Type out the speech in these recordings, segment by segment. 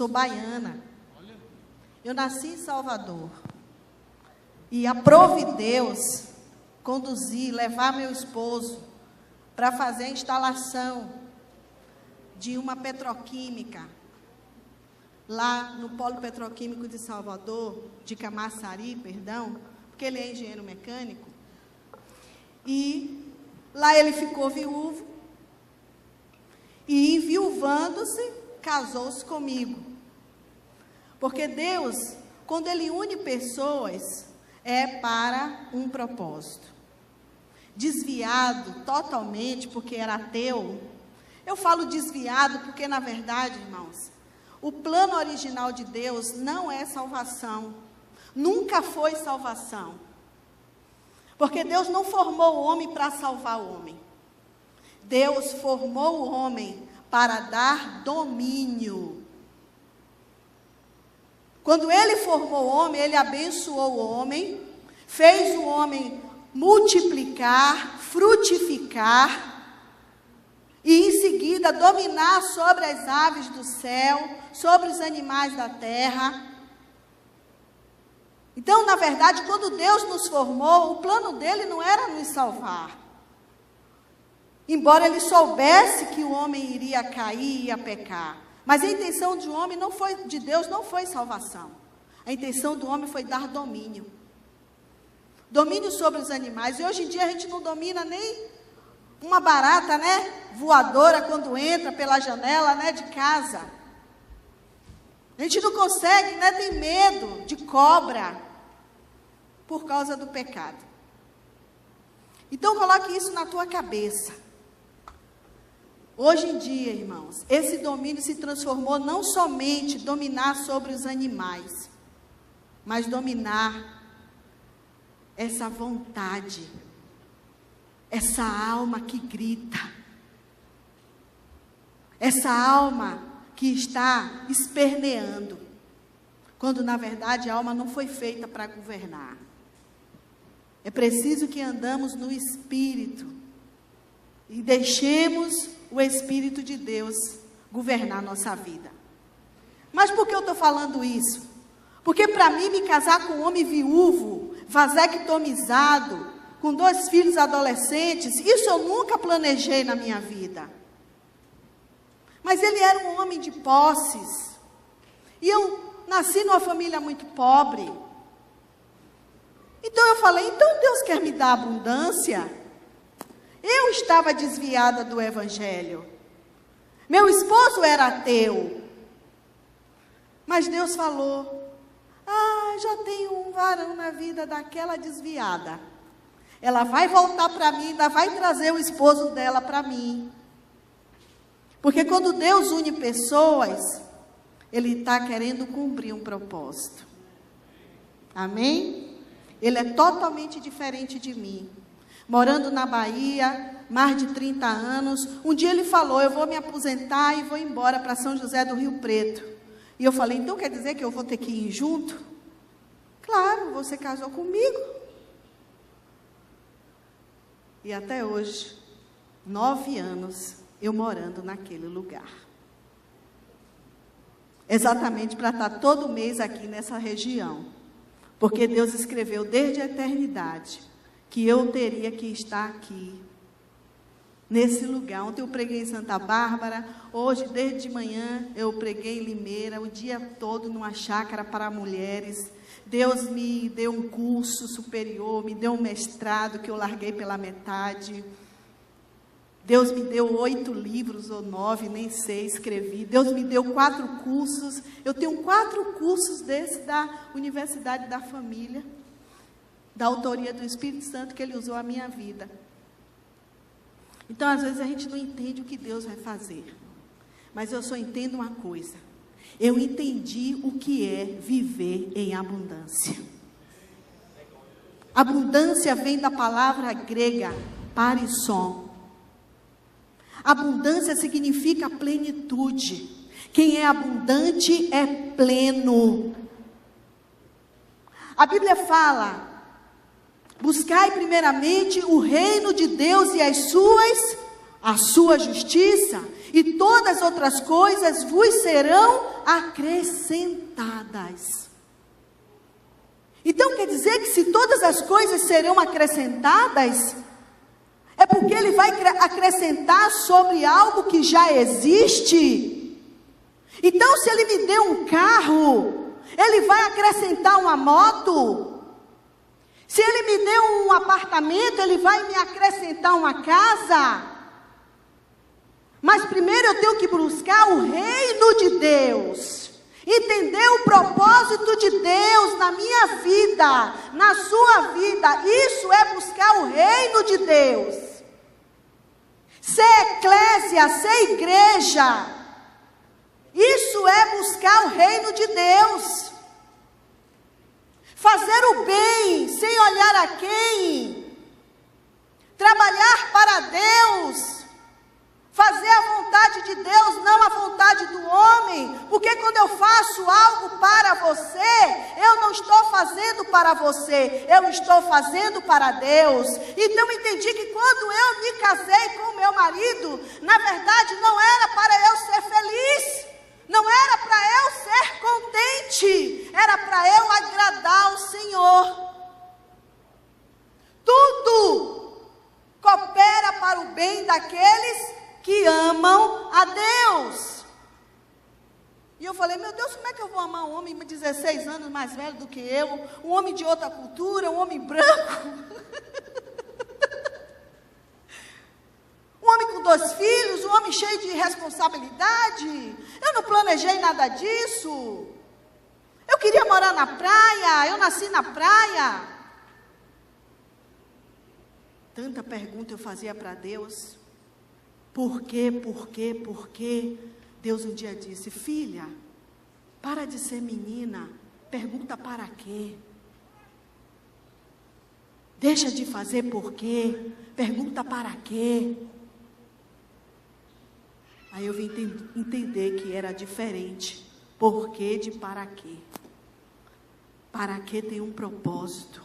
sou baiana. Eu nasci em Salvador. E aprove Deus conduzir, levar meu esposo para fazer a instalação de uma petroquímica lá no Polo Petroquímico de Salvador, de Camaçari, perdão, porque ele é engenheiro mecânico. E lá ele ficou viúvo e, enviuvando-se, casou-se comigo. Porque Deus, quando Ele une pessoas, é para um propósito. Desviado totalmente, porque era ateu. Eu falo desviado porque, na verdade, irmãos, o plano original de Deus não é salvação. Nunca foi salvação. Porque Deus não formou o homem para salvar o homem. Deus formou o homem para dar domínio. Quando Ele formou o homem, Ele abençoou o homem, fez o homem multiplicar, frutificar, e em seguida dominar sobre as aves do céu, sobre os animais da terra. Então, na verdade, quando Deus nos formou, o plano dele não era nos salvar. Embora ele soubesse que o homem iria cair, ia pecar. Mas a intenção de Deus não foi salvação. A intenção do homem foi dar domínio. Domínio sobre os animais. E hoje em dia a gente não domina nem uma barata, né? Voadora quando entra pela janela, né? De casa. A gente não consegue, né? Tem medo de cobra por causa do pecado. Então coloque isso na tua cabeça. Hoje em dia, irmãos, esse domínio se transformou não somente dominar sobre os animais, mas dominar essa vontade, essa alma que grita, essa alma que está esperneando, quando na verdade a alma não foi feita para governar. É preciso que andamos no Espírito e deixemos o Espírito de Deus governar a nossa vida. Mas por que eu estou falando isso? Porque para mim me casar com um homem viúvo, vasectomizado, com 2 filhos adolescentes, isso eu nunca planejei na minha vida. Mas ele era um homem de posses. E eu nasci numa família muito pobre. Então eu falei, então Deus quer me dar abundância? Eu estava desviada do Evangelho. Meu esposo era ateu. Mas Deus falou, já tenho um varão na vida daquela desviada. Ela vai voltar para mim, ainda vai trazer o esposo dela para mim. Porque quando Deus une pessoas, Ele está querendo cumprir um propósito. Amém? Ele é totalmente diferente de mim. Morando na Bahia, mais de 30 anos. Um dia ele falou, eu vou me aposentar e vou embora para São José do Rio Preto. E eu falei, então quer dizer que eu vou ter que ir junto? Claro, você casou comigo. E até hoje, 9 anos, eu morando naquele lugar. Exatamente para estar todo mês aqui nessa região. Porque Deus escreveu desde a eternidade que eu teria que estar aqui, nesse lugar. Ontem eu preguei em Santa Bárbara, hoje, desde de manhã, eu preguei em Limeira, o dia todo numa chácara para mulheres. Deus me deu um curso superior, me deu um mestrado que eu larguei pela metade. Deus me deu 8 livros ou 9, nem sei, escrevi. Deus me deu 4 cursos. Eu tenho 4 cursos desse da Universidade da Família, da autoria do Espírito Santo, que Ele usou a minha vida. Então, às vezes, a gente não entende o que Deus vai fazer. Mas eu só entendo uma coisa. Eu entendi o que é viver em abundância. Abundância vem da palavra grega, parisson. Abundância significa plenitude. Quem é abundante é pleno. A Bíblia fala, buscai primeiramente o reino de Deus e as suas a sua justiça, e todas as outras coisas vos serão acrescentadas. Então quer dizer que se todas as coisas serão acrescentadas, é porque ele vai acrescentar sobre algo que já existe. Então se ele me deu um carro, ele vai acrescentar uma moto. Se ele me deu um apartamento, ele vai me acrescentar uma casa. Mas primeiro eu tenho que buscar o reino de Deus. Entender o propósito de Deus na minha vida, na sua vida. Isso é buscar o reino de Deus. Ser eclésia, ser igreja. Isso é buscar o reino de Deus. Fazer o bem, sem olhar a quem. Trabalhar para Deus. Fazer a vontade de Deus, não a vontade do homem. Porque quando eu faço algo para você, eu não estou fazendo para você, eu estou fazendo para Deus. Então entendi que quando eu me casei com meu marido, na verdade não era para eu ser feliz. Não era para eu ser contente, era para eu agradar o Senhor. Tudo coopera para o bem daqueles que amam a Deus. E eu falei, meu Deus, como é que eu vou amar um homem de 16 anos mais velho do que eu, um homem de outra cultura, um homem branco, um homem com 2 filhos, um homem cheio de responsabilidade? Eu não planejei nada disso. Eu queria morar na praia, eu nasci na praia. Tanta pergunta eu fazia para Deus. Por quê? Deus um dia disse, filha, para de ser menina, pergunta para quê? Deixa de fazer por quê, pergunta para quê? Aí eu vim entender que era diferente. Por quê de para quê? Para quê tem um propósito.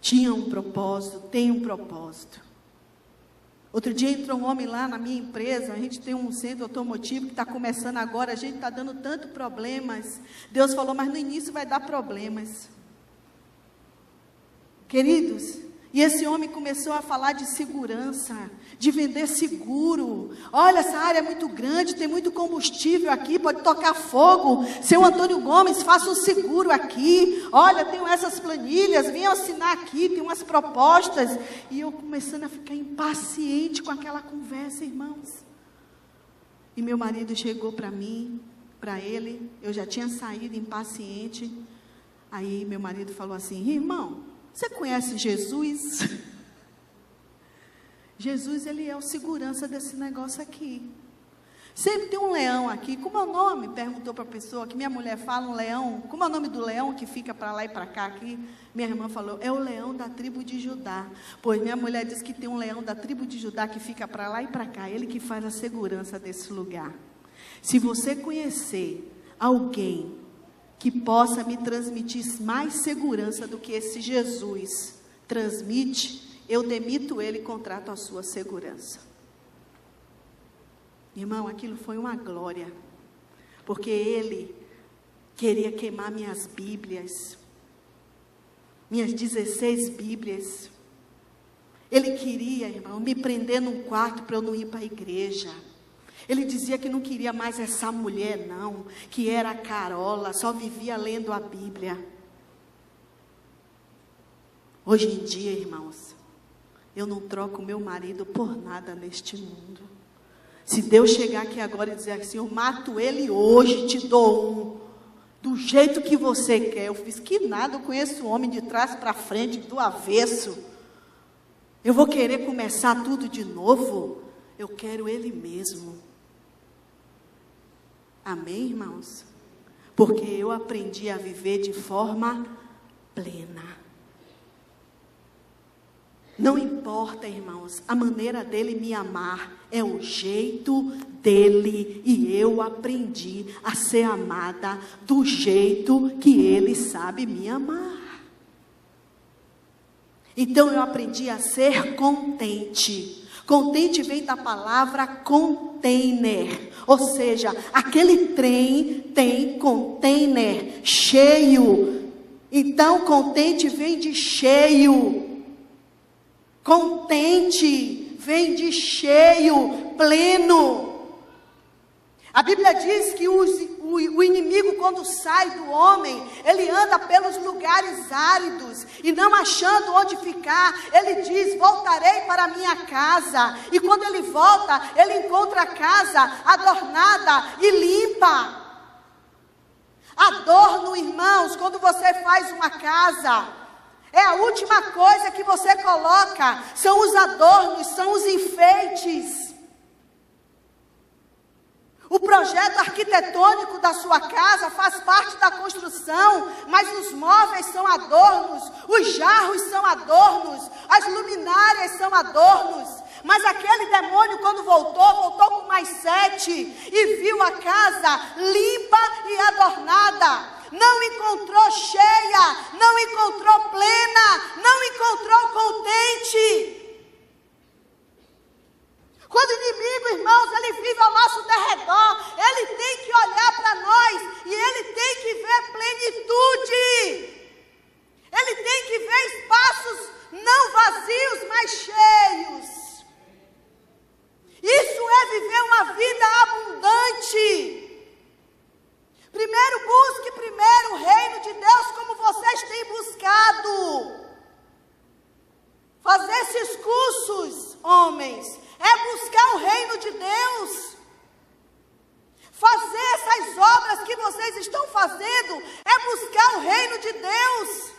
Tinha um propósito, tem um propósito. Outro dia entrou um homem lá na minha empresa, a gente tem um centro automotivo que está começando agora, a gente está dando tanto problemas. Deus falou, mas no início vai dar problemas. Queridos, e esse homem começou a falar de segurança, de vender seguro. Olha, essa área é muito grande, tem muito combustível aqui, pode tocar fogo. Seu Antônio Gomes, faça um seguro aqui. Olha, tenho essas planilhas, venham assinar aqui, tem umas propostas. E eu começando a ficar impaciente com aquela conversa, irmãos. E meu marido chegou para mim, para ele, eu já tinha saído impaciente. Aí meu marido falou assim, irmão, você conhece Jesus? Jesus, ele é o segurança desse negócio aqui. Sempre tem um leão aqui. Como é o nome? Perguntou para a pessoa, que minha mulher fala, um leão. Como é o nome do leão que fica para lá e para cá aqui? Minha irmã falou, é o leão da tribo de Judá. Pois minha mulher disse que tem um leão da tribo de Judá que fica para lá e para cá. Ele que faz a segurança desse lugar. Se você conhecer alguém que possa me transmitir mais segurança do que esse Jesus transmite, eu demito ele e contrato a sua segurança. Irmão, aquilo foi uma glória, porque ele queria queimar minhas Bíblias, minhas 16 Bíblias. Ele queria, irmão, me prender num quarto para eu não ir para a igreja. Ele dizia que não queria mais essa mulher, não, que era carola, só vivia lendo a Bíblia. Hoje em dia, irmãos, eu não troco meu marido por nada neste mundo. Se Deus chegar aqui agora e dizer assim, eu mato ele hoje, te dou um, do jeito que você quer. Eu fiz que nada, eu conheço o homem de trás para frente, do avesso. Eu vou querer começar tudo de novo? Eu quero ele mesmo. Amém, irmãos? Porque eu aprendi a viver de forma plena. Não importa, irmãos, a maneira dele me amar, é o jeito dele, e eu aprendi a ser amada do jeito que ele sabe me amar. Então eu aprendi a ser contente. Contente vem da palavra container, ou seja, aquele trem tem container cheio. Então contente vem de cheio. Contente vem de cheio, pleno. A Bíblia diz que o inimigo, quando sai do homem, ele anda pelos lugares áridos e não achando onde ficar, ele diz: voltarei para a minha casa. E quando ele volta, ele encontra a casa adornada e limpa. Adorno, irmãos, quando você faz uma casa, é a última coisa que você coloca, são os adornos, são os enfeites. O projeto arquitetônico da sua casa faz parte da construção, mas os móveis são adornos, os jarros são adornos, as luminárias são adornos. Mas aquele demônio, quando voltou com mais 7 e viu a casa limpa e adornada. Não encontrou cheia, não encontrou plena, não encontrou contente. Quando o inimigo, irmãos, ele vive ao nosso derredor, ele tem que olhar para nós e ele tem que ver plenitude. Ele tem que ver espaços não vazios, mas cheios. Isso é viver uma vida abundante. Primeiro, busque primeiro o reino de Deus como vocês têm buscado. Fazer esses cursos, homens, é buscar o reino de Deus. Fazer essas obras que vocês estão fazendo é buscar o reino de Deus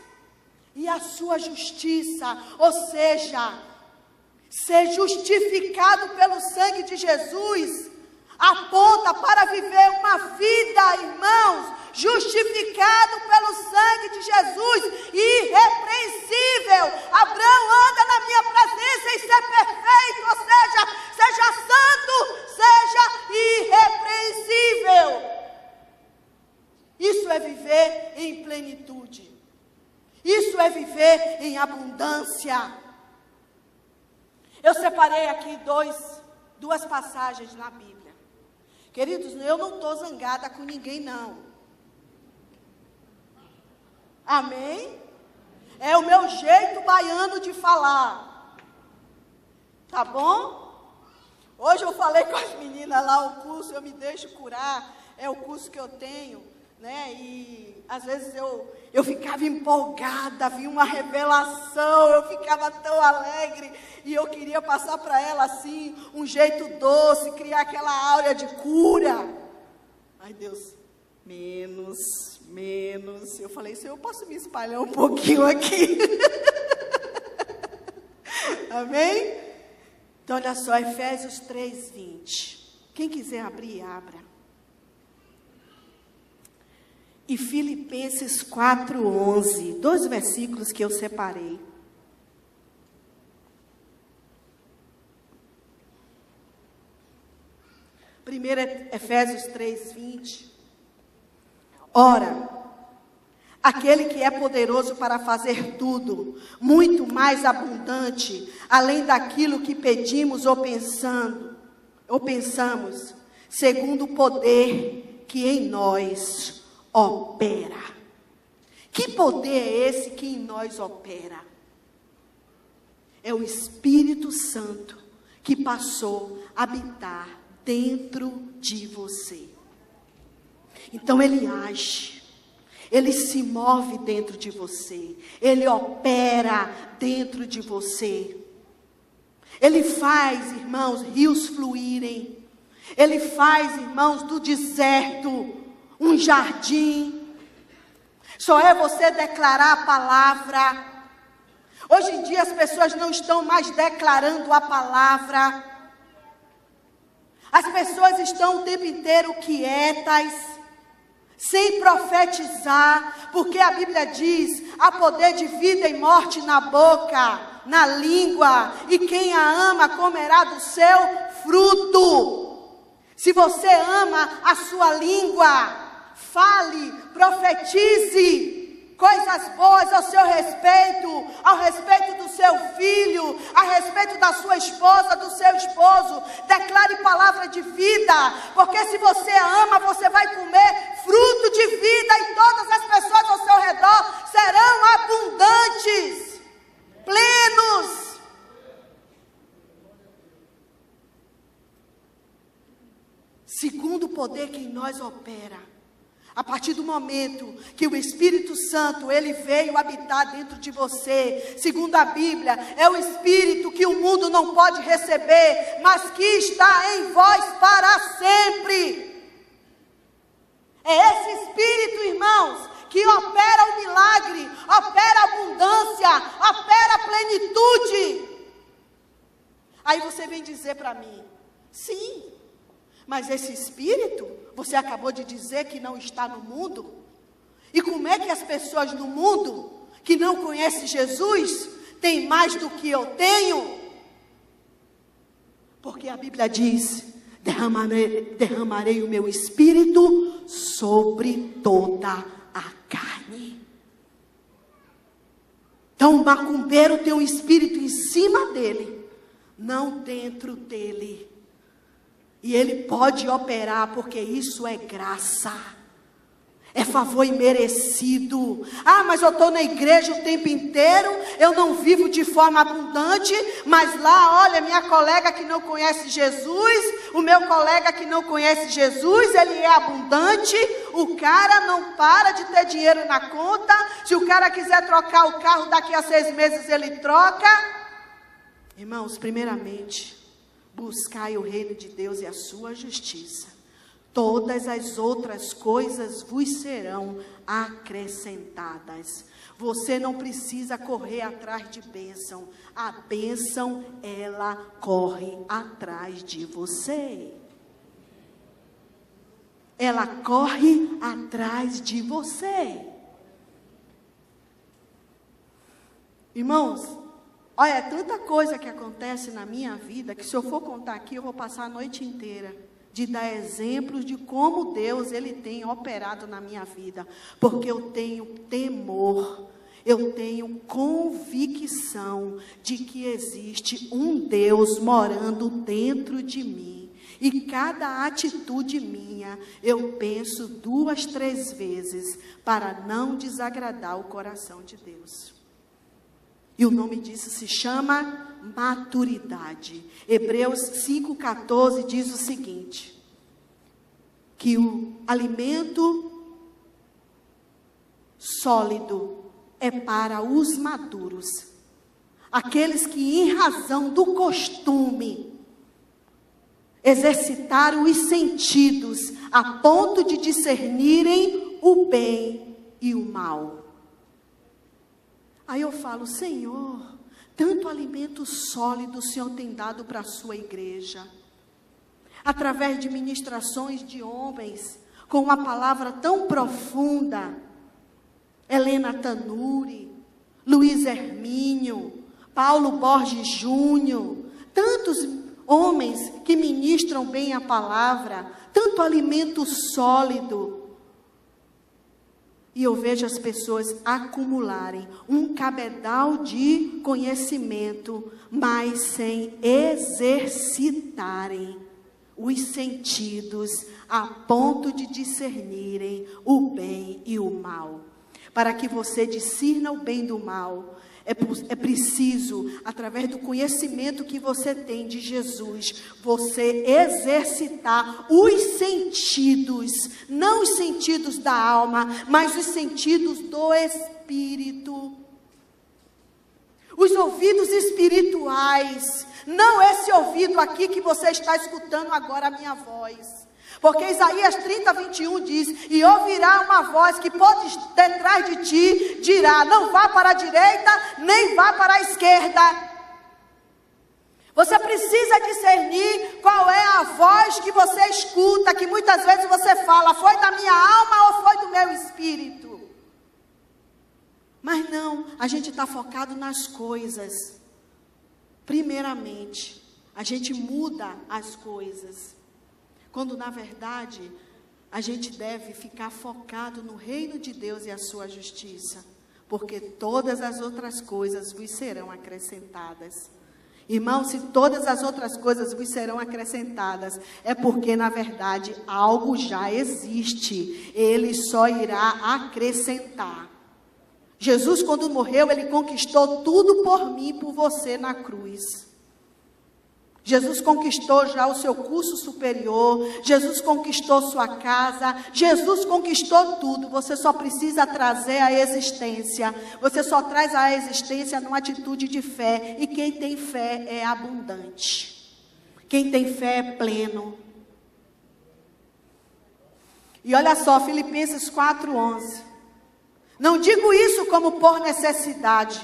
e a sua justiça, ou seja, ser justificado pelo sangue de Jesus, aponta para viver uma vida, irmãos, justificado pelo sangue de Jesus, irrepreensível. Abraão anda na minha presença e ser perfeito, ou seja, seja santo, seja irrepreensível. Isso é viver em plenitude. Isso é viver em abundância. Eu separei aqui duas passagens na Bíblia. Queridos, eu não estou zangada com ninguém, não. Amém? É o meu jeito baiano de falar. Tá bom? Hoje eu falei com as meninas lá, o curso Eu Me Deixo Curar, é o curso que eu tenho, né? E às vezes eu ficava empolgada, vinha uma revelação, eu ficava tão alegre. E eu queria passar para ela assim, um jeito doce, criar aquela áurea de cura. Ai, Deus, menos. Eu falei, Senhor, eu posso me espalhar um pouquinho aqui? Amém? Então, olha só, Efésios 3:20. Quem quiser abrir, abra. E Filipenses 4:11. 2 versículos que eu separei. Primeiro é Efésios 3:20. Ora, aquele que é poderoso para fazer tudo, muito mais abundante, além daquilo que pedimos ou pensamos, segundo o poder que em nós opera. Que poder é esse que em nós opera? É o Espírito Santo que passou a habitar dentro de você. Então ele age, ele se move dentro de você, ele opera dentro de você. Ele faz, irmãos, rios fluírem. Ele faz, irmãos, do deserto um jardim. Só é você declarar a palavra. Hoje em dia as pessoas não estão mais declarando a palavra. As pessoas estão o tempo inteiro quietas, sem profetizar, porque a Bíblia diz: há poder de vida e morte na boca, na língua, e quem a ama comerá do seu fruto. Se você ama a sua língua, fale, profetize, coisas boas ao seu respeito, ao respeito do seu filho, a respeito da sua esposa, do seu esposo. Declare palavra de vida, porque se você ama, você vai comer fruto de vida e todas as pessoas ao seu redor serão abundantes, plenos. Segundo o poder que em nós opera. A partir do momento que o Espírito Santo, ele veio habitar dentro de você, segundo a Bíblia, é o Espírito que o mundo não pode receber, mas que está em vós para sempre. É esse Espírito, irmãos, que opera o milagre, opera a abundância, opera a plenitude. Aí você vem dizer para mim, sim, mas esse Espírito, você acabou de dizer que não está no mundo. E como é que as pessoas no mundo, que não conhecem Jesus, têm mais do que eu tenho? Porque a Bíblia diz, derramarei o meu Espírito sobre toda a carne. Então o macumbeiro tem um Espírito em cima dele, não dentro dele. E ele pode operar, porque isso é graça, é favor imerecido. Ah, mas eu estou na igreja o tempo inteiro, eu não vivo de forma abundante, mas lá, olha, minha colega que não conhece Jesus, o meu colega que não conhece Jesus, ele é abundante, o cara não para de ter dinheiro na conta, se o cara quiser trocar o carro daqui a 6 meses ele troca. Irmãos, primeiramente, buscai o reino de Deus e a sua justiça. Todas as outras coisas vos serão acrescentadas. Você não precisa correr atrás de bênção. A bênção, ela corre atrás de você. Ela corre atrás de você. Irmãos, olha, é tanta coisa que acontece na minha vida, que se eu for contar aqui, eu vou passar a noite inteira, de dar exemplos de como Deus, ele tem operado na minha vida, porque eu tenho temor, eu tenho convicção de que existe um Deus morando dentro de mim, e cada atitude minha, eu penso 2, 3 vezes, para não desagradar o coração de Deus. E o nome disso se chama maturidade. Hebreus 5,14 diz o seguinte, que o alimento sólido é para os maduros, aqueles que em razão do costume exercitaram os sentidos a ponto de discernirem o bem e o mal. Aí eu falo, Senhor, tanto alimento sólido o Senhor tem dado para a sua igreja, através de ministrações de homens, com uma palavra tão profunda, Helena Tanuri, Luiz Hermínio, Paulo Borges Júnior, tantos homens que ministram bem a palavra, tanto alimento sólido. E eu vejo as pessoas acumularem um cabedal de conhecimento, mas sem exercitarem os sentidos a ponto de discernirem o bem e o mal. Para que você discirna o bem do mal, é preciso, através do conhecimento que você tem de Jesus, você exercitar os sentidos, não os sentidos da alma, mas os sentidos do espírito. Os ouvidos espirituais, não esse ouvido aqui que você está escutando agora a minha voz. Porque Isaías 30:21 diz, e ouvirá uma voz que por detrás de ti dirá, não vá para a direita, nem vá para a esquerda. Você precisa discernir qual é a voz que você escuta, que muitas vezes você fala, foi da minha alma ou foi do meu espírito? Mas não, a gente está focado nas coisas. Primeiramente, a gente muda as coisas. Quando, na verdade, a gente deve ficar focado no reino de Deus e a sua justiça, porque todas as outras coisas vos serão acrescentadas. Irmão, se todas as outras coisas vos serão acrescentadas, é porque, na verdade, algo já existe. Ele só irá acrescentar. Jesus, quando morreu, ele conquistou tudo por mim e por você na cruz. Jesus conquistou já o seu curso superior, Jesus conquistou sua casa, Jesus conquistou tudo. Você só precisa trazer a existência. Você só traz a existência numa atitude de fé. E quem tem fé é abundante. Quem tem fé é pleno. E olha só, Filipenses 4:11. Não digo isso como por necessidade,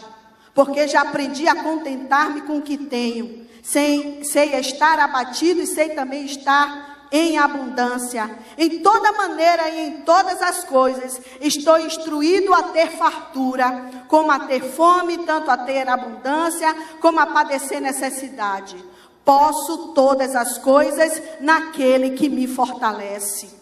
porque já aprendi a contentar-me com o que tenho. Sei estar abatido e sei também estar em abundância. Em toda maneira e em todas as coisas, estou instruído a ter fartura, como a ter fome, tanto a ter abundância, como a padecer necessidade. Posso todas as coisas naquele que me fortalece.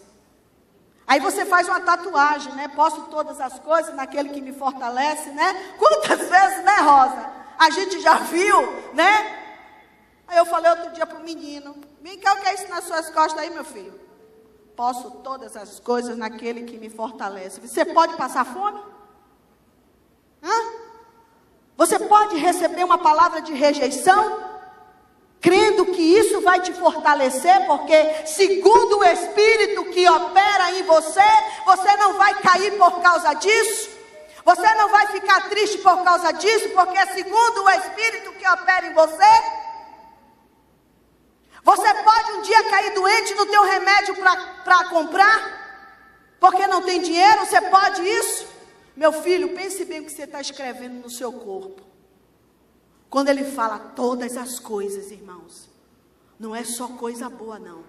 Aí você faz uma tatuagem, né? Posso todas as coisas naquele que me fortalece, né? Quantas vezes, né, Rosa? A gente já viu, né? Aí eu falei outro dia para o menino, vem cá, o que é isso nas suas costas aí, meu filho? Posso todas as coisas naquele que me fortalece. Você pode passar fome? Você pode receber uma palavra de rejeição, crendo que isso vai te fortalecer, porque segundo o Espírito que opera em você, você não vai cair por causa disso. Você não vai ficar triste por causa disso, porque segundo o Espírito que opera em você, você pode um dia cair doente, não ter um remédio para comprar, porque não tem dinheiro. Você pode isso? Meu filho, pense bem o que você está escrevendo no seu corpo. Quando ele fala todas as coisas, irmãos, não é só coisa boa não,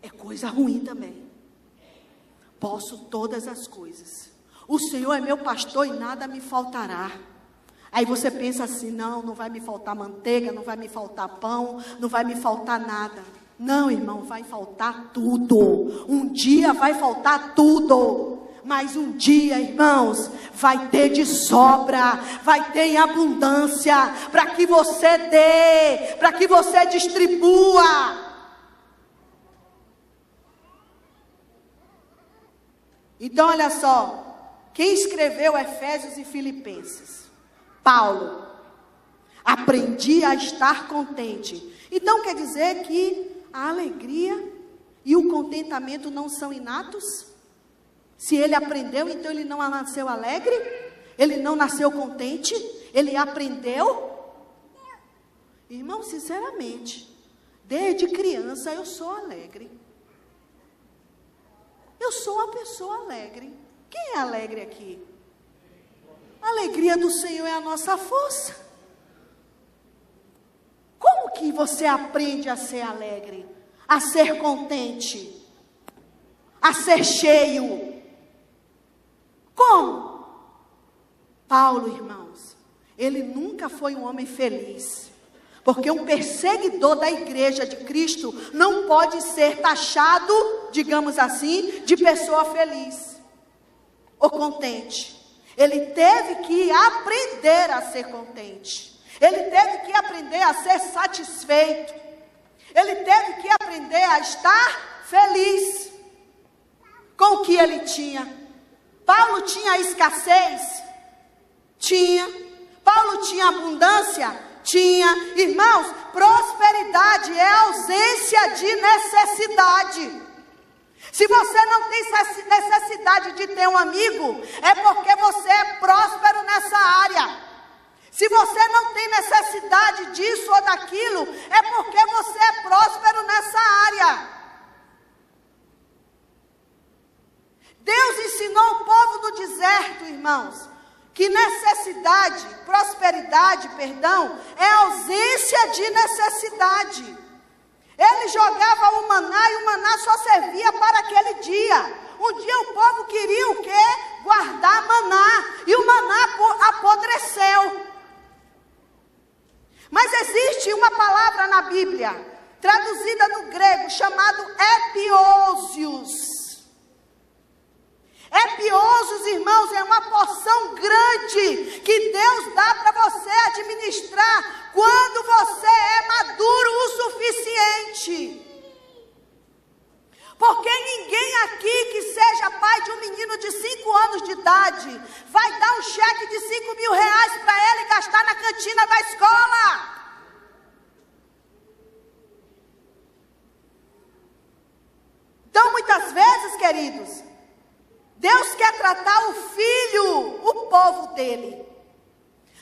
é coisa ruim também. Posso todas as coisas. O Senhor é meu pastor e nada me faltará. Aí você pensa assim, não vai me faltar manteiga, não vai me faltar pão, não vai me faltar nada. Não, irmão, vai faltar tudo. Um dia vai faltar tudo. Mas um dia, irmãos, vai ter de sobra, vai ter em abundância, para que você dê, para que você distribua. Então, olha só, quem escreveu Efésios e Filipenses? Paulo. Aprendi a estar contente. Então quer dizer que a alegria e o contentamento não são inatos? Se ele aprendeu, então ele não nasceu alegre? Ele não nasceu contente? Ele aprendeu? Irmão, sinceramente, desde criança eu sou alegre. Eu sou uma pessoa alegre. Quem é alegre aqui? A alegria do Senhor é a nossa força. Como que você aprende a ser alegre? A ser contente? A ser cheio? Como? Paulo, irmãos, ele nunca foi um homem feliz. Porque um perseguidor da igreja de Cristo não pode ser taxado, digamos assim, de pessoa feliz ou contente. Ele teve que aprender a ser contente. Ele teve que aprender a ser satisfeito. Ele teve que aprender a estar feliz com o que ele tinha. Paulo tinha escassez? Tinha. Paulo tinha abundância? Tinha. Irmãos, prosperidade é ausência de necessidade. Se você não tem necessidade de ter um amigo, é porque você é próspero nessa área. Se você não tem necessidade disso ou daquilo, é porque você é próspero nessa área. Deus ensinou o povo do deserto, irmãos, que prosperidade, é ausência de necessidade. Ele jogava o maná e o maná só servia para aquele dia. Um dia o povo queria o quê? Guardar maná. E o maná apodreceu. Mas existe uma palavra na Bíblia, traduzida no grego, chamado epiousios. Piosos, irmãos, é uma porção grande que Deus dá para você administrar quando você é maduro o suficiente. Porque ninguém aqui que seja pai de um menino de 5 anos de idade vai dar um cheque de 5 mil reais para ele gastar na cantina da escola. Então, muitas vezes, queridos, Deus quer tratar o filho, o povo dele.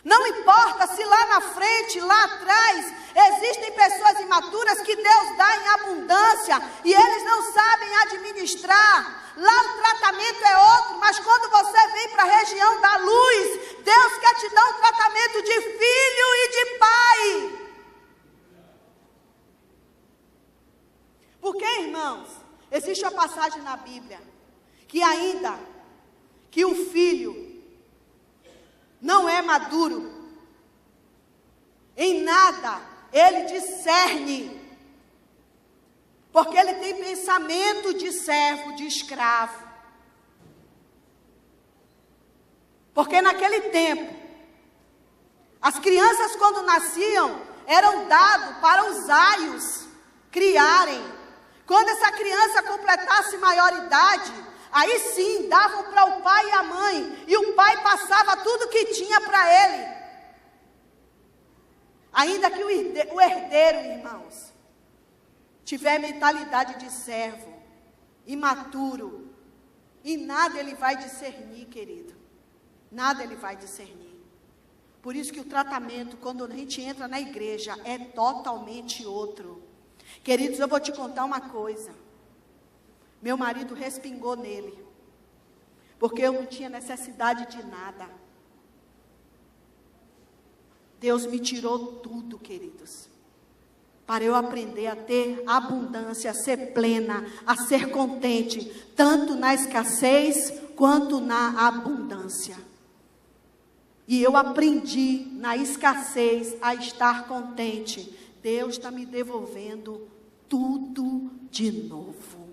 Não importa se lá na frente, lá atrás, existem pessoas imaturas que Deus dá em abundância e eles não sabem administrar. Lá o tratamento é outro, mas quando você vem para a região da luz, Deus quer te dar um tratamento de filho e de pai. Porque, irmãos, existe uma passagem na Bíblia que ainda que o filho não é maduro, em nada ele discerne, porque ele tem pensamento de servo, de escravo. Porque naquele tempo, as crianças quando nasciam, eram dados para os aios criarem. Quando essa criança completasse maioridade, aí sim, davam para o pai e a mãe, e o pai passava tudo que tinha para ele. Ainda que o herdeiro, irmãos, tiver mentalidade de servo, imaturo, e nada ele vai discernir, querido. Nada ele vai discernir. Por isso que o tratamento, quando a gente entra na igreja, é totalmente outro. Queridos, eu vou te contar uma coisa. Meu marido respingou nele, porque eu não tinha necessidade de nada. Deus me tirou tudo, queridos, para eu aprender a ter abundância, a ser plena, a ser contente, tanto na escassez quanto na abundância. E eu aprendi na escassez a estar contente. Deus está me devolvendo tudo de novo.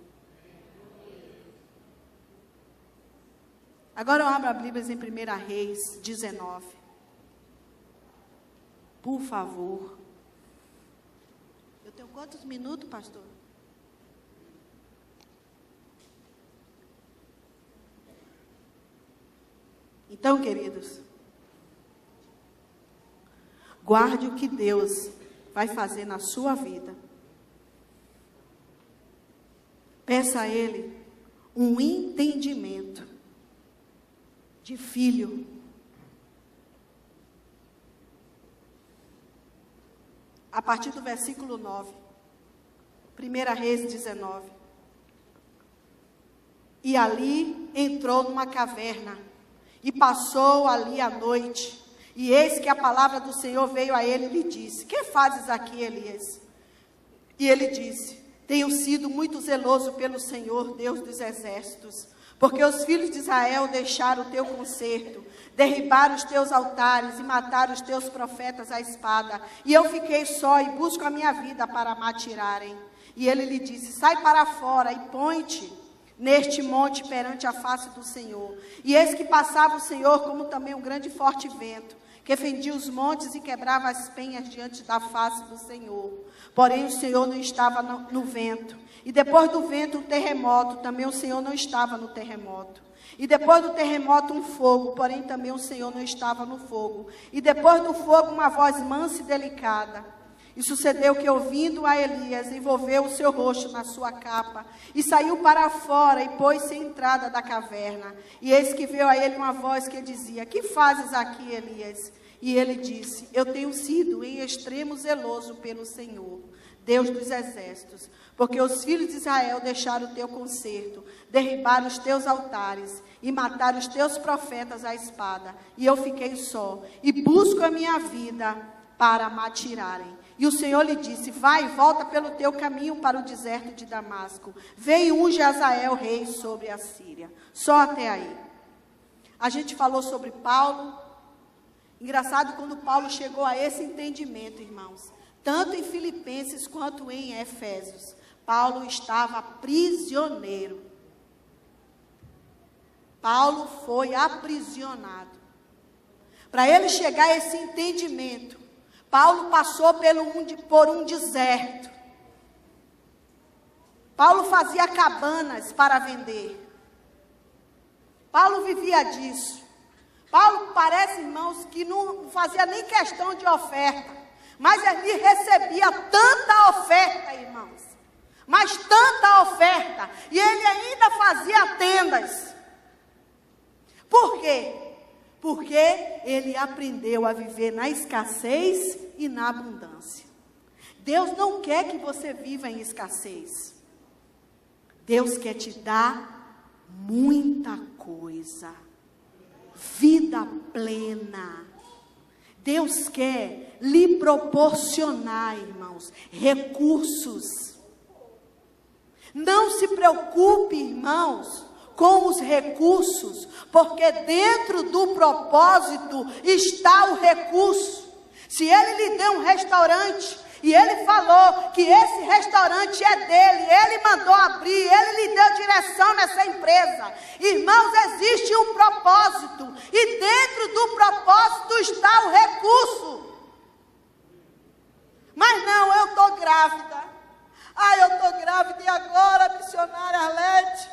Agora eu abro a Bíblia em 1 Reis 19. Por favor. Eu tenho quantos minutos, pastor? Então, queridos, guarde o que Deus vai fazer na sua vida. Peça a Ele um entendimento de filho. A partir do versículo 9. 1 Reis 19. E ali entrou numa caverna, e passou ali a noite. E eis que a palavra do Senhor veio a ele e lhe disse: que fazes aqui, Elias? E ele disse: tenho sido muito zeloso pelo Senhor, Deus dos exércitos, porque os filhos de Israel deixaram o teu concerto, derribaram os teus altares e mataram os teus profetas à espada. E eu fiquei só e busco a minha vida para me atirarem. E ele lhe disse: sai para fora e põe-te neste monte perante a face do Senhor. E eis que passava o Senhor como também um grande e forte vento, que fendia os montes e quebrava as penhas diante da face do Senhor. Porém o Senhor não estava no vento. E depois do vento um terremoto, também o Senhor não estava no terremoto. E depois do terremoto um fogo, porém também o Senhor não estava no fogo. E depois do fogo uma voz mansa e delicada. E sucedeu que, ouvindo a Elias, envolveu o seu rosto na sua capa, e saiu para fora, e pôs-se à entrada da caverna. E eis que veio a ele uma voz que dizia: que fazes aqui, Elias? E ele disse: eu tenho sido em extremo zeloso pelo Senhor, Deus dos exércitos, porque os filhos de Israel deixaram o teu concerto, derribaram os teus altares, e mataram os teus profetas à espada. E eu fiquei só, e busco a minha vida para me atirarem. E o Senhor lhe disse: vai e volta pelo teu caminho para o deserto de Damasco. Vem e unge Azael, rei sobre a Síria. Só até aí. A gente falou sobre Paulo. Engraçado quando Paulo chegou a esse entendimento, irmãos. Tanto em Filipenses quanto em Efésios. Paulo estava prisioneiro. Paulo foi aprisionado. Para ele chegar a esse entendimento, Paulo passou por um deserto. Paulo fazia cabanas para vender. Paulo vivia disso. Paulo parece, irmãos, que não fazia nem questão de oferta. Mas ele recebia tanta oferta, irmãos. Mas tanta oferta. E ele ainda fazia tendas. Por quê? Porque ele aprendeu a viver na escassez e na abundância. Deus não quer que você viva em escassez. Deus quer te dar muita coisa. Vida plena. Deus quer lhe proporcionar, irmãos, recursos. Não se preocupe, irmãos, com os recursos, porque dentro do propósito está o recurso. Se ele lhe deu um restaurante, e ele falou que esse restaurante é dele, ele mandou abrir, ele lhe deu direção nessa empresa. Irmãos, existe um propósito, e dentro do propósito está o recurso. Mas não, eu estou grávida. Eu estou grávida e agora, missionária Arlete,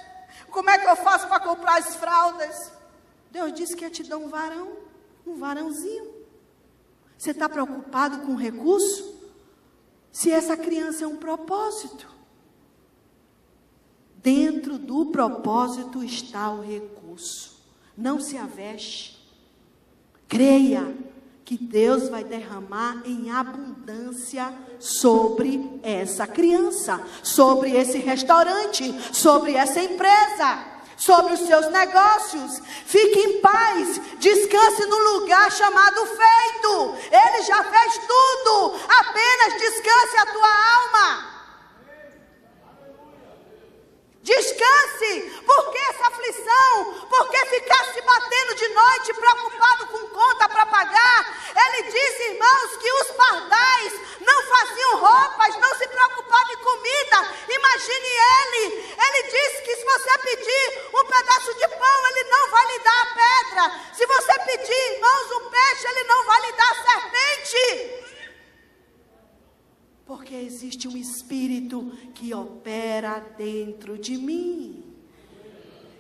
como é que eu faço para comprar as fraldas? Deus disse que ia te dar um varãozinho. Você está preocupado com o recurso? Se essa criança é um propósito. Dentro do propósito está o recurso. Não se avexe. Creia que Deus vai derramar em abundância sobre essa criança, sobre esse restaurante, sobre essa empresa, sobre os seus negócios. Fique em paz, descanse no lugar chamado feito. Ele já fez tudo, apenas descanse a tua alma. Descanse. Por que essa aflição? Por que ficar se batendo de noite, preocupado com conta para pagar? Ele disse, irmãos, que os pardais não faziam roupas, não se preocupavam em comida. Imagine ele. Ele disse que se você pedir um pedaço de pão, ele não vai lhe dar a pedra. Se você pedir, irmãos, um peixe, ele não vai lhe dar a serpente. Porque existe um Espírito que opera dentro de mim.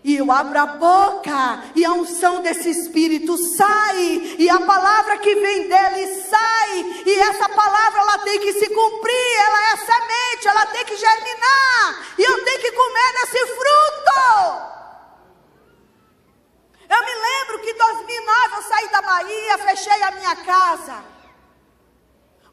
E eu abro a boca e a unção desse Espírito sai. E a palavra que vem dele sai. E essa palavra ela tem que se cumprir. Ela é semente, ela tem que germinar. E eu tenho que comer desse fruto. Eu me lembro que em 2009 eu saí da Bahia, fechei a minha casa.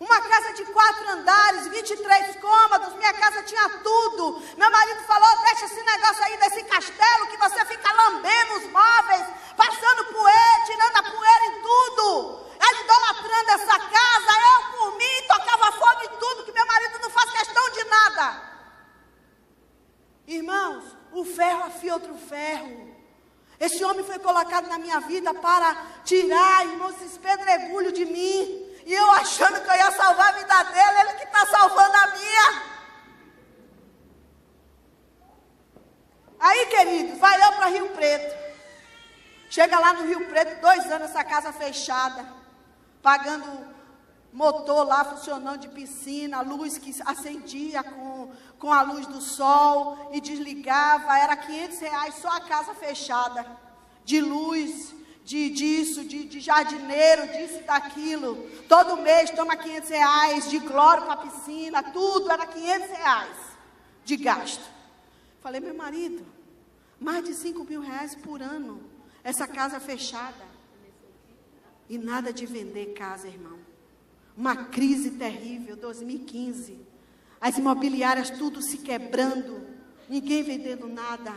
Uma casa de 4 andares, 23 cômodos, minha casa tinha tudo. Meu marido falou, deixa esse negócio aí desse castelo, que você fica lambendo os móveis, passando poeira, tirando a poeira em tudo. Idolatrando essa casa, eu por mim, tocava fogo em tudo, que meu marido não faz questão de nada. Irmãos, o ferro afia outro ferro. Esse homem foi colocado na minha vida para tirar, irmãos, esse pedregulho de mim. E eu achando que eu ia salvar a vida dele, ele que está salvando a minha. Aí, queridos, vai eu para Rio Preto. Chega lá no Rio Preto, 2 anos essa casa fechada. Pagando motor lá, funcionando de piscina, luz que acendia com a luz do sol e desligava. Era R$500 só a casa fechada. De luz, de jardineiro, disso e daquilo. Todo mês toma R$500 de cloro para a piscina, tudo era R$500 de gasto. Falei, meu marido, mais de R$5.000 por ano, essa casa fechada. E nada de vender casa, irmão. Uma crise terrível, 2015. As imobiliárias tudo se quebrando, ninguém vendendo nada.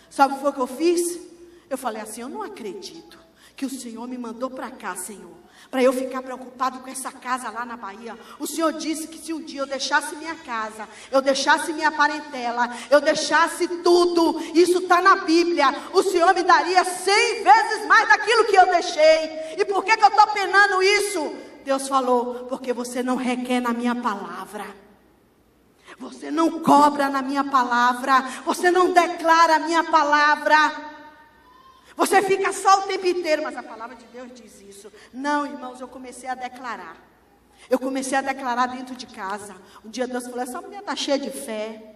Sabe o que foi que eu fiz? Eu falei assim, eu não acredito que o Senhor me mandou para cá, Senhor, para eu ficar preocupado com essa casa lá na Bahia. O Senhor disse que se um dia eu deixasse minha casa, eu deixasse minha parentela, eu deixasse tudo, isso está na Bíblia, o Senhor me daria 100 vezes mais daquilo que eu deixei. E por que eu estou penando isso? Deus falou, porque você não requer na minha palavra. Você não cobra na minha palavra, você não declara a minha palavra. Você fica só o tempo inteiro, mas a palavra de Deus diz isso. Não, irmãos, eu comecei a declarar. Eu comecei a declarar dentro de casa. Um dia Deus falou, essa mulher está cheia de fé.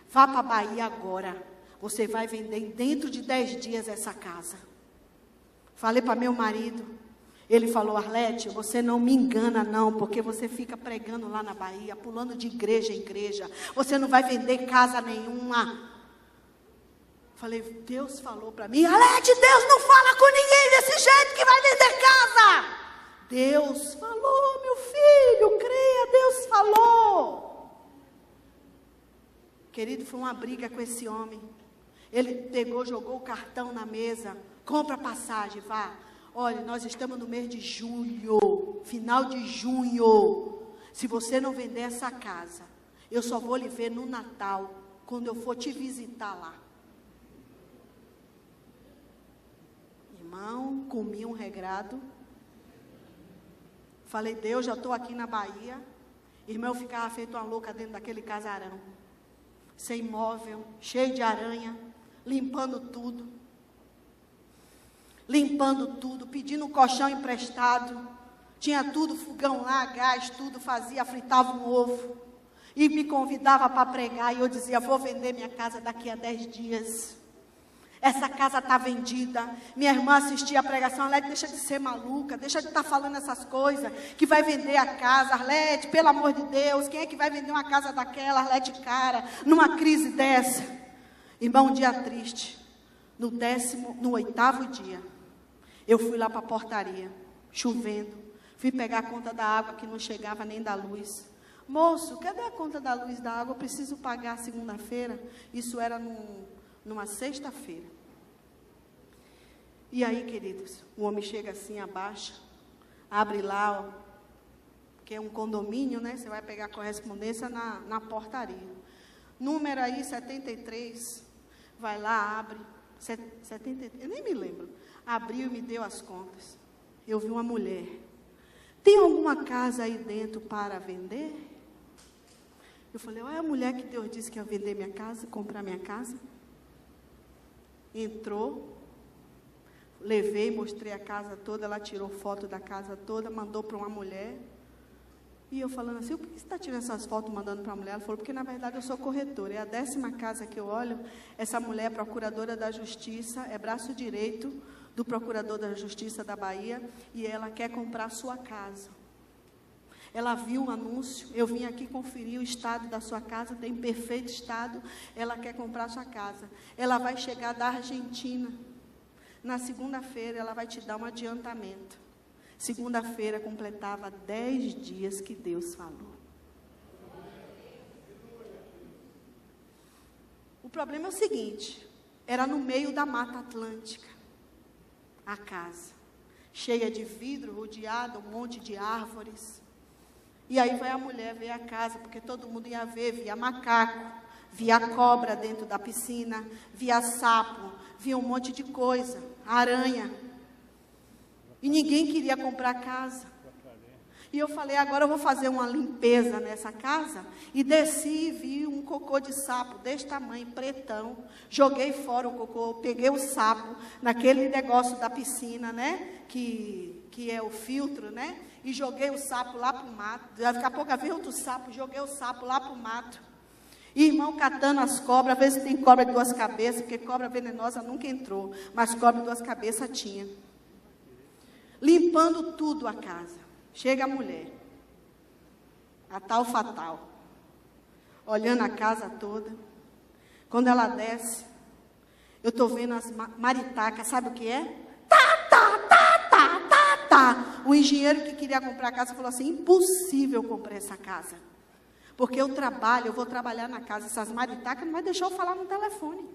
Vá para a Bahia agora. Você vai vender dentro de 10 dias essa casa. Falei para meu marido. Ele falou, Arlete, você não me engana não, porque você fica pregando lá na Bahia, pulando de igreja em igreja. Você não vai vender casa nenhuma. Falei, Deus falou para mim, Arlete, Deus não fala com ninguém desse jeito que vai vender casa. Deus falou, meu filho, creia, Deus falou. Querido, foi uma briga com esse homem. Ele pegou, jogou o cartão na mesa, compra passagem, vá. Olha, nós estamos no mês de julho, final de junho. Se você não vender essa casa, eu só vou lhe ver no Natal, quando eu for te visitar lá. Irmão, comi um regrado. Falei, Deus, já estou aqui na Bahia. Irmão, eu ficava feito uma louca dentro daquele casarão. Sem móvel, cheio de aranha, limpando tudo. Limpando tudo, pedindo um colchão emprestado. Tinha tudo, fogão lá, gás, tudo fazia, fritava um ovo. E me convidava para pregar, e eu dizia, vou vender minha casa daqui a 10 dias. Essa casa está vendida. Minha irmã assistia a pregação, Arlete, deixa de ser maluca, deixa de estar falando essas coisas, que vai vender a casa, Arlete, pelo amor de Deus, quem é que vai vender uma casa daquela, Arlete, cara, numa crise dessa? Irmão, um dia triste, no 8º dia, eu fui lá para a portaria, chovendo, fui pegar a conta da água que não chegava nem da luz. Moço, cadê a conta da luz e da água? Eu preciso pagar segunda-feira. Isso era numa sexta-feira. E aí, queridos, o homem chega assim, abaixa, abre lá, ó, que é um condomínio, né? Você vai pegar a correspondência na portaria. Número aí, 73, vai lá, abre, 73, eu nem me lembro. Abriu e me deu as contas. Eu vi uma mulher. Tem alguma casa aí dentro para vender? Eu falei, olha a mulher que Deus disse que ia vender minha casa, comprar minha casa. Entrou, levei, mostrei a casa toda, ela tirou foto da casa toda, mandou para uma mulher. E eu falando assim, por que você está tirando essas fotos mandando para a mulher? Ela falou, porque na verdade eu sou corretora. É a 10ª casa que eu olho, essa mulher é procuradora da justiça, é braço direito do procurador da justiça da Bahia, e ela quer comprar sua casa. Ela viu um anúncio, eu vim aqui conferir o estado da sua casa, tem perfeito estado, ela quer comprar sua casa. Ela vai chegar da Argentina. Na segunda-feira, ela vai te dar um adiantamento. Segunda-feira, completava 10 dias que Deus falou. O problema é o seguinte, era no meio da Mata Atlântica, a casa, cheia de vidro, rodeada, um monte de árvores. E aí vai a mulher ver a casa, porque todo mundo ia ver, via macaco, via cobra dentro da piscina, via sapo, via um monte de coisa, aranha. E ninguém queria comprar casa. E eu falei, agora eu vou fazer uma limpeza nessa casa. E desci e vi um cocô de sapo desse tamanho, pretão. Joguei fora o cocô, peguei o sapo naquele negócio da piscina, né? Que é o filtro, né? E joguei o sapo lá para o mato. Daqui a pouco veio outro sapo, joguei o sapo lá para o mato. E irmão catando as cobras, às vezes tem cobra de 2 cabeças, porque cobra venenosa nunca entrou, mas cobra de 2 cabeças tinha. Limpando tudo a casa. Chega a mulher, a tal fatal, olhando a casa toda. Quando ela desce, eu estou vendo as maritacas, sabe o que é? O engenheiro que queria comprar a casa falou assim, impossível comprar essa casa. Porque eu vou trabalhar na casa, essas maritacas não vai deixar eu falar no telefone.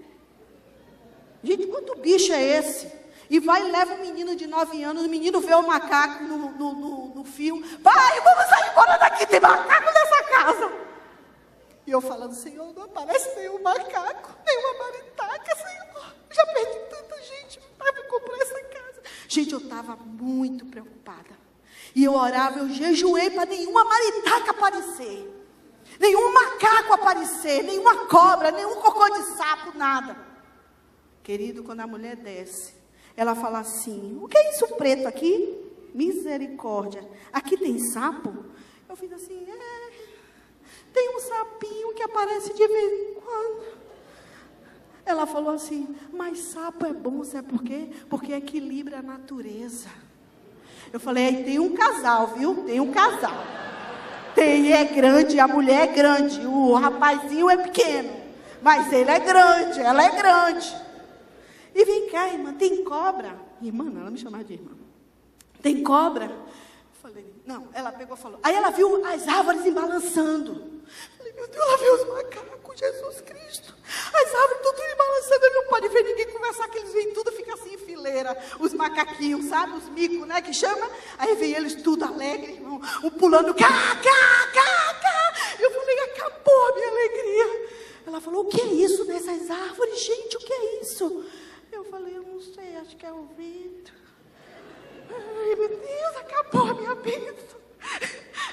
Gente, quanto bicho é esse? E vai e leva um menino de 9 anos, o menino vê o macaco no fio. Pai, vamos sair embora daqui, tem macaco nessa casa. E eu falando, Senhor, não aparece nenhum macaco, nenhuma maritaca, Senhor. Já perdi tanta gente para comprar essa casa. Gente, eu estava muito preocupada. E eu orava, eu jejuei para nenhuma maritaca aparecer. Nenhum macaco aparecer, nenhuma cobra, nenhum cocô de sapo, nada. Querido, quando a mulher desce, Ela fala assim: o que é isso preto aqui? Misericórdia. Aqui tem sapo? Eu fiz assim: tem um sapinho que aparece de vez em quando. Ela falou assim: mas sapo é bom, sabe por quê? Porque equilibra a natureza. Eu falei: tem um casal, viu? Tem um casal. É grande, a mulher é grande, o rapazinho é pequeno, mas ele é grande, ela é grande. E vem cá, irmã, tem cobra? Irmã, não, ela me chamava de irmã. Tem cobra? Eu falei: não. Ela pegou e falou. Aí ela viu as árvores embalançando. Eu falei: meu Deus, ela viu os macacos, Jesus Cristo. As árvores tudo embalançando, ele não pode ver ninguém conversar, que eles vêm tudo, fica assim em fileira, os macaquinhos, sabe, os micos, né, que chama, aí vem eles tudo alegre, irmão, um pulando, cá. Eu falei: acabou a minha alegria. Ela falou: o que é isso nessas árvores, gente, o que é isso? Eu falei: eu não sei, acho que é o vento. Ai, meu Deus, acabou a minha bênção.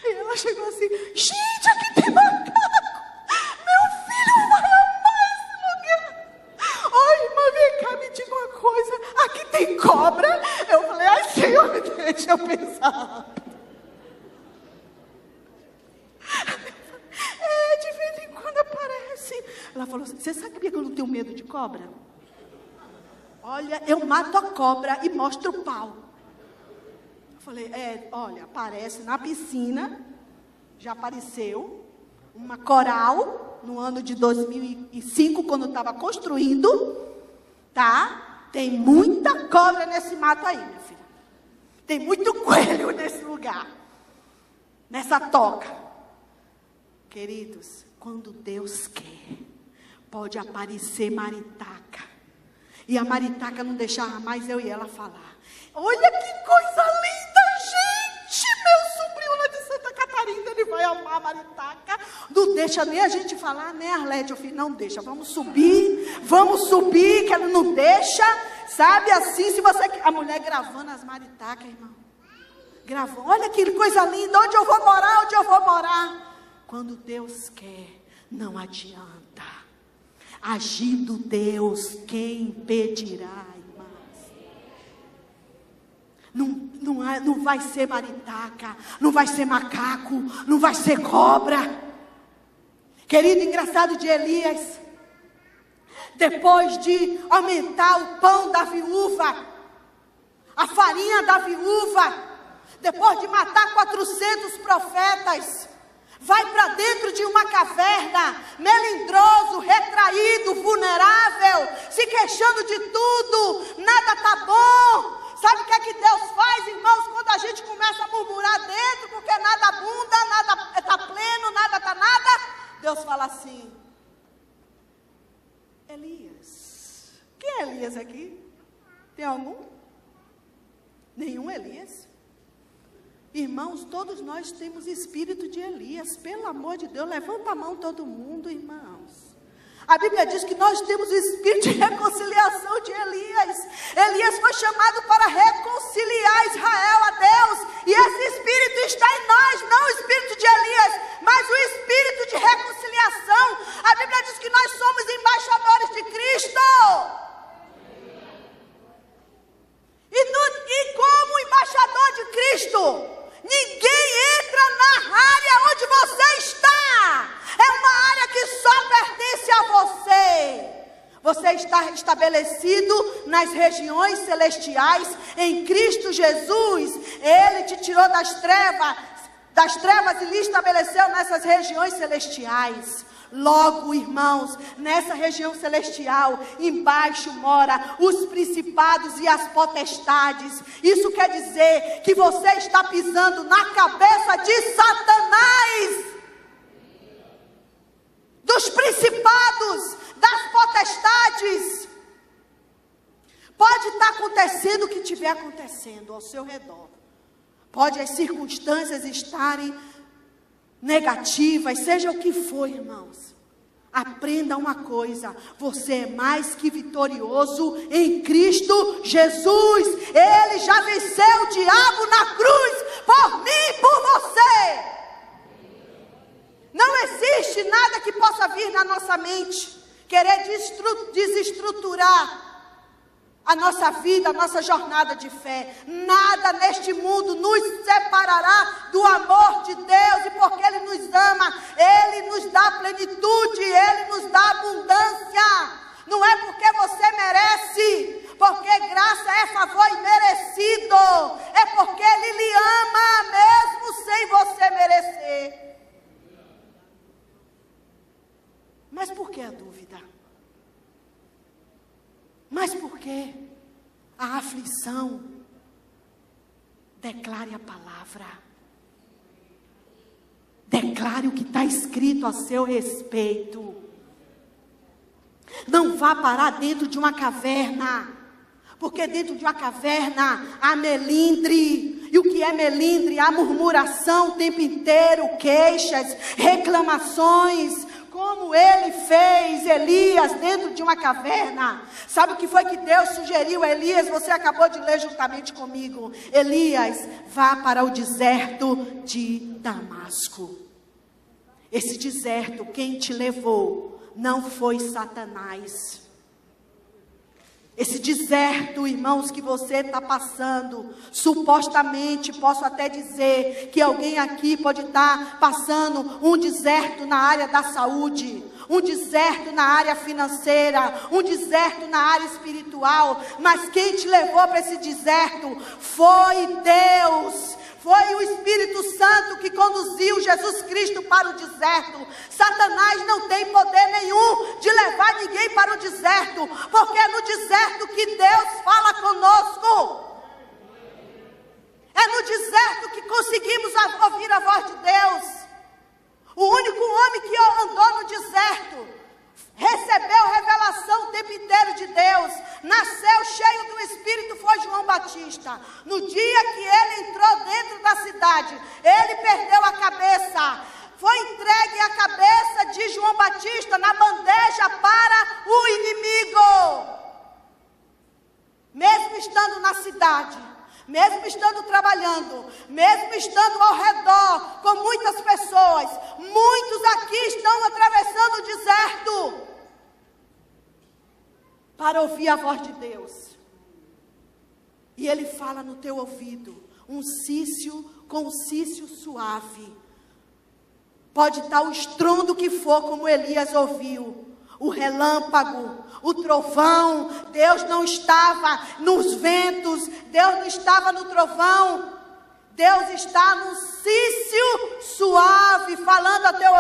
E ela chegou assim: gente, aqui tem macaco. Meu filho vai amar esse lugar. Oi, irmã, vem cá, me diga uma coisa. Aqui tem cobra? Eu falei: ai, Senhor, me deixa eu pensar. De vez em quando aparece. Ela falou assim: você sabia que eu não tenho medo de cobra? Olha, eu mato a cobra e mostro o pau. Eu falei: olha, aparece na piscina, já apareceu uma coral no ano de 2005, quando estava construindo, tá? Tem muita cobra nesse mato aí, minha filha. Tem muito coelho nesse lugar, nessa toca. Queridos, quando Deus quer, pode aparecer maritaca. E a maritaca não deixava mais eu e ela falar. Olha que coisa linda, gente! Meu sobrinho lá de Santa Catarina, ele vai amar a maritaca. Não deixa nem a gente falar, né, Arlete? Eu falei: não deixa, vamos subir, que ela não deixa. Sabe assim, se você... A mulher gravando as maritacas, irmão. Gravando, olha que coisa linda, onde eu vou morar? Quando Deus quer, não adianta. Agindo Deus, quem impedirá, irmãos? Não vai ser maritaca, não vai ser macaco, não vai ser cobra. Querido, engraçado de Elias, depois de aumentar o pão da viúva, a farinha da viúva, depois de matar 400 profetas, vai para dentro de uma caverna, melindroso, retraído, vulnerável, se queixando de tudo, nada está bom. Sabe o que é que Deus faz, irmãos, quando a gente começa a murmurar dentro, porque nada abunda, nada está pleno, nada está nada? Deus fala assim: Elias. Quem é Elias aqui? Tem algum? Nenhum Elias? Irmãos, todos nós temos espírito de Elias. Pelo amor de Deus, levanta a mão todo mundo, irmãos. A Bíblia diz que nós temos o espírito de reconciliação de Elias. Elias foi chamado para reconciliar Israel a Deus. E esse espírito está em nós, não o espírito de Elias, mas o espírito de reconciliação. A Bíblia diz que nós somos embaixadores de Cristo. E como embaixador de Cristo, ninguém entra na área onde você está. É uma área que só pertence a você. Você está estabelecido nas regiões celestiais em Cristo Jesus. Ele te tirou das trevas e lhe estabeleceu nessas regiões celestiais. Logo, irmãos, nessa região celestial, embaixo mora os principados e as potestades. Isso quer dizer que você está pisando na cabeça de Satanás, dos principados, das potestades. Pode estar acontecendo o que estiver acontecendo ao seu redor. Pode as circunstâncias estarem negativas, seja o que for, irmãos. Aprenda uma coisa: você é mais que vitorioso em Cristo Jesus. Ele já venceu o diabo na cruz, por mim e por você. Não existe nada que possa vir na nossa mente querer desestruturar a nossa vida, a nossa jornada de fé. Nada neste mundo nos separará do amor de Deus, e porque Ele nos ama, Ele nos dá plenitude, Ele nos dá abundância. Não é porque você merece, porque graça é favor imerecido, é porque Ele lhe ama mesmo sem você merecer. Mas por que a dúvida? Mas por que a aflição? Declare a palavra. Declare o que está escrito a seu respeito. Não vá parar dentro de uma caverna, porque dentro de uma caverna há melindre. E o que é melindre? Há murmuração o tempo inteiro, queixas, reclamações, como ele fez Elias dentro de uma caverna. Sabe o que foi que Deus sugeriu a Elias? Você acabou de ler juntamente comigo. Elias, vá para o deserto de Damasco. Esse deserto, quem te levou não foi Satanás. Esse deserto, irmãos, que você está passando, supostamente, posso até dizer que alguém aqui pode estar passando um deserto na área da saúde, um deserto na área financeira, um deserto na área espiritual, mas quem te levou para esse deserto foi Deus. Foi o Espírito Santo que conduziu Jesus Cristo para o deserto. Satanás não tem poder nenhum de levar ninguém para o deserto, porque é no deserto que Deus fala conosco. É no deserto que conseguimos ouvir a voz de Deus. O único homem que andou no deserto, recebeu revelação o tempo inteiro de Deus, nasceu cheio do Espírito, foi João Batista. No dia que ele entrou dentro da cidade, ele perdeu a cabeça. Foi entregue a cabeça de João Batista na bandeja para o inimigo. Mesmo estando na cidade, mesmo estando trabalhando, mesmo estando ao redor com muitas pessoas, muitos aqui estão atravessando o deserto para ouvir a voz de Deus. E Ele fala no teu ouvido, um cício com um cício suave. Pode estar o estrondo que for, como Elias ouviu, o relâmpago, o trovão. Deus não estava nos ventos, Deus não estava no trovão, Deus está no cício suave, falando a teu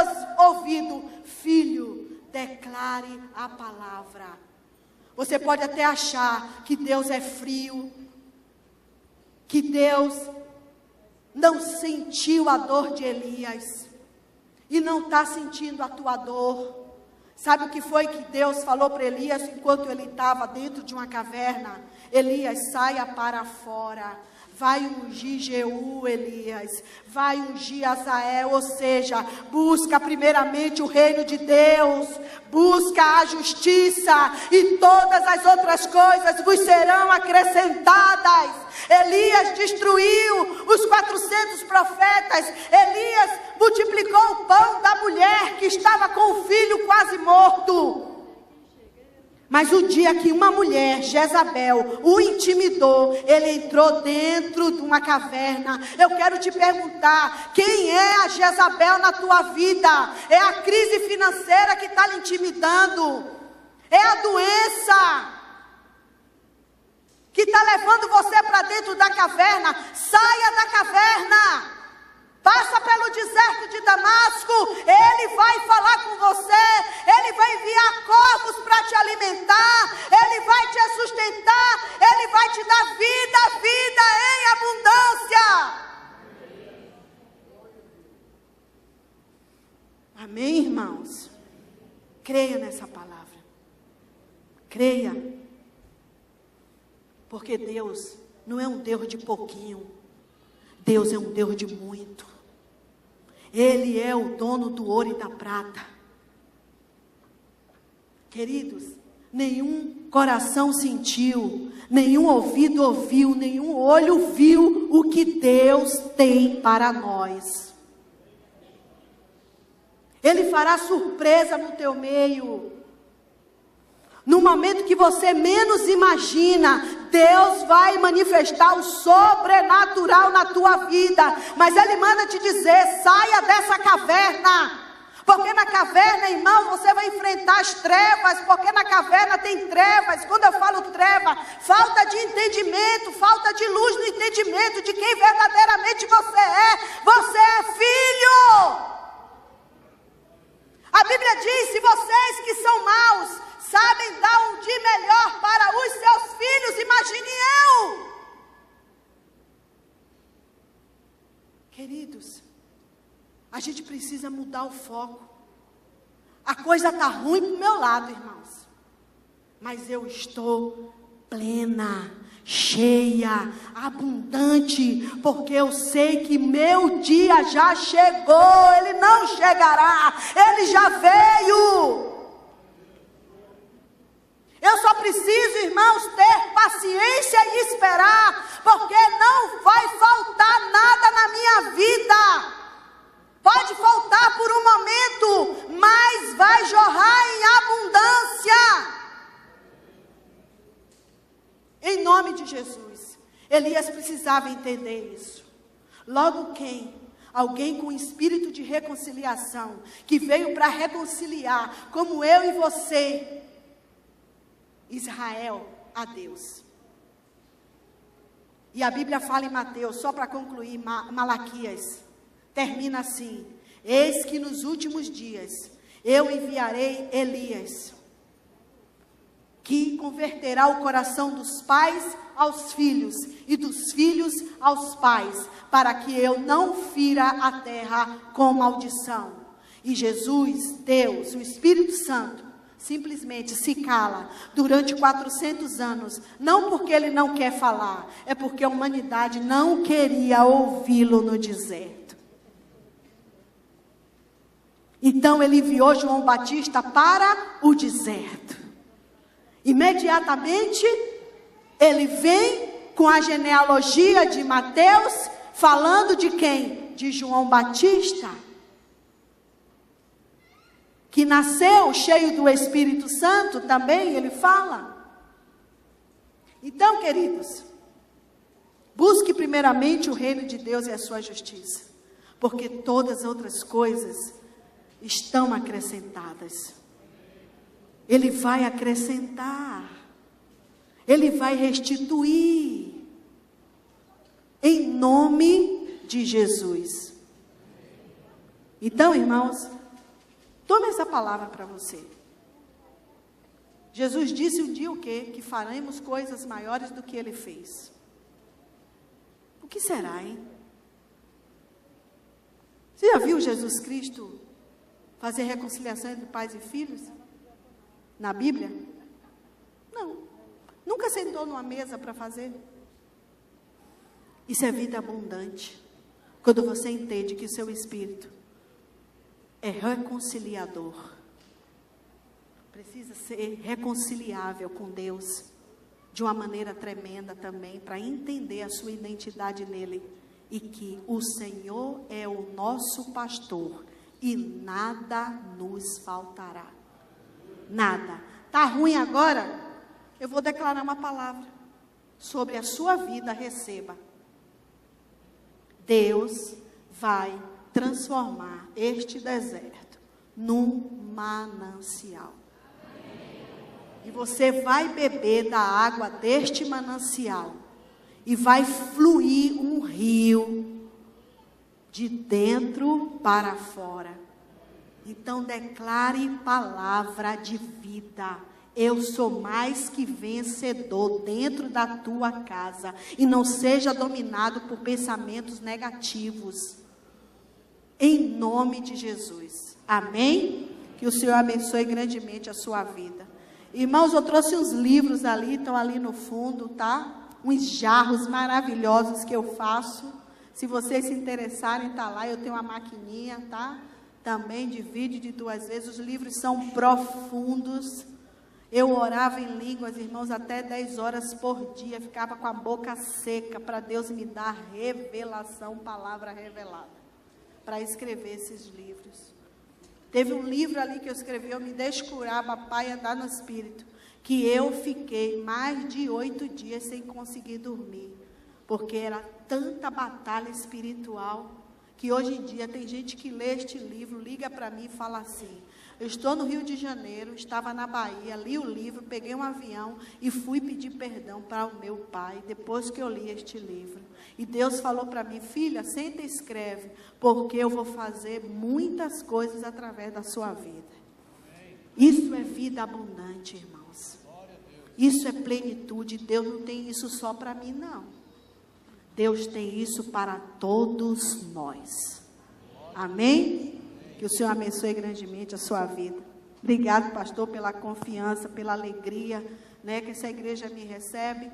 ouvido: filho, declare a palavra. Você pode até achar que Deus é frio, que Deus não sentiu a dor de Elias, e não está sentindo a tua dor. Sabe o que foi que Deus falou para Elias enquanto ele estava dentro de uma caverna? Elias, saia para fora. Vai ungir Jeú, Elias. Vai ungir Azael. Ou seja, busca primeiramente o reino de Deus. Busca a justiça. E todas as outras coisas vos serão acrescentadas. Elias destruiu os 400 profetas. Elias multiplicou o pão da mulher que estava com o filho quase morto. Mas o dia que uma mulher, Jezabel, o intimidou, ele entrou dentro de uma caverna. Eu quero te perguntar, quem é a Jezabel na tua vida? É a crise financeira que está lhe intimidando? É a doença que está levando você para dentro da caverna? Saia da caverna. Passa pelo deserto de Damasco, Ele vai falar com você, Ele vai enviar corvos para te alimentar, Ele vai te sustentar, Ele vai te dar vida, vida em abundância. Amém, irmãos? Creia nessa palavra, creia, porque Deus não é um Deus de pouquinho, Deus é um Deus de muito. Ele é o dono do ouro e da prata. Queridos, nenhum coração sentiu, nenhum ouvido ouviu, nenhum olho viu o que Deus tem para nós. Ele fará surpresa no teu meio. No momento que você menos imagina, Deus vai manifestar o sobrenatural na tua vida. Mas Ele manda te dizer, saia dessa caverna. Porque na caverna, irmão, você vai enfrentar as trevas. Porque na caverna tem trevas. Quando eu falo treva, falta de entendimento, falta de luz no entendimento de quem verdadeiramente você é. Você é filho. A Bíblia diz, se vocês que são maus sabem dar um de melhor para os seus filhos, imagine eu. Queridos, a gente precisa mudar o foco. A coisa está ruim do meu lado, irmãos. Mas eu estou plena, cheia, abundante, porque eu sei que meu dia já chegou. Ele não chegará, ele já veio. Eu só preciso, irmãos, ter paciência e esperar, porque não vai faltar nada na minha vida. Pode faltar por um momento, mas vai jorrar em abundância. Em nome de Jesus. Elias precisava entender isso. Logo quem? Alguém com espírito de reconciliação, que veio para reconciliar, como eu e você, Israel a Deus. E a Bíblia fala em Mateus, só para concluir, Malaquias, termina assim: eis que nos últimos dias eu enviarei Elias, que converterá o coração dos pais aos filhos e dos filhos aos pais, para que eu não fira a terra com maldição. E Jesus, Deus, o Espírito Santo, simplesmente se cala durante 400 anos, não porque ele não quer falar, é porque a humanidade não queria ouvi-lo no deserto. Então ele enviou João Batista para o deserto. Imediatamente ele vem com a genealogia de Mateus, falando de quem? De João Batista, que nasceu cheio do Espírito Santo, também ele fala. Então, queridos, busque primeiramente o reino de Deus e a sua justiça, porque todas as outras coisas estão acrescentadas. Ele vai acrescentar, ele vai restituir, em nome de Jesus. Então, irmãos, tome essa palavra para você. Jesus disse um dia o quê? Que faremos coisas maiores do que ele fez. O que será, hein? Você já viu Jesus Cristo fazer reconciliação entre pais e filhos? Na Bíblia? Não. Nunca sentou numa mesa para fazer. Isso é vida abundante. Quando você entende que o seu espírito é reconciliador. Precisa ser reconciliável com Deus de uma maneira tremenda também, para entender a sua identidade nele, e que o Senhor é o nosso pastor e nada nos faltará. Nada. Está ruim agora? Eu vou declarar uma palavra sobre a sua vida, receba. Deus vai transformar este deserto num manancial. E você vai beber da água deste manancial e vai fluir um rio de dentro para fora. Então declare palavra de vida. Eu sou mais que vencedor dentro da tua casa. E não seja dominado por pensamentos negativos. Em nome de Jesus. Amém? Que o Senhor abençoe grandemente a sua vida. Irmãos, eu trouxe uns livros ali, estão ali no fundo, tá? Uns jarros maravilhosos que eu faço. Se vocês se interessarem, tá lá. Eu tenho uma maquininha, tá? Também divide de 2 vezes. Os livros são profundos. Eu orava em línguas, irmãos, até 10 horas por dia. Ficava com a boca seca para Deus me dar revelação, palavra revelada, para escrever esses livros. Teve um livro ali que eu escrevi, Eu Me Deixo Curar, Papai, Andar no Espírito, que eu fiquei mais de 8 dias sem conseguir dormir, porque era tanta batalha espiritual, que hoje em dia tem gente que lê este livro, liga para mim e fala assim: eu estou no Rio de Janeiro, estava na Bahia, li o livro, peguei um avião e fui pedir perdão para o meu pai, depois que eu li este livro. E Deus falou para mim: filha, senta e escreve, porque eu vou fazer muitas coisas através da sua vida. Isso é vida abundante, irmãos. Isso é plenitude. Deus não tem isso só para mim, não. Deus tem isso para todos nós. Amém? Que o Senhor abençoe grandemente a sua vida. Obrigado, pastor, pela confiança, pela alegria, né, que essa igreja me recebe.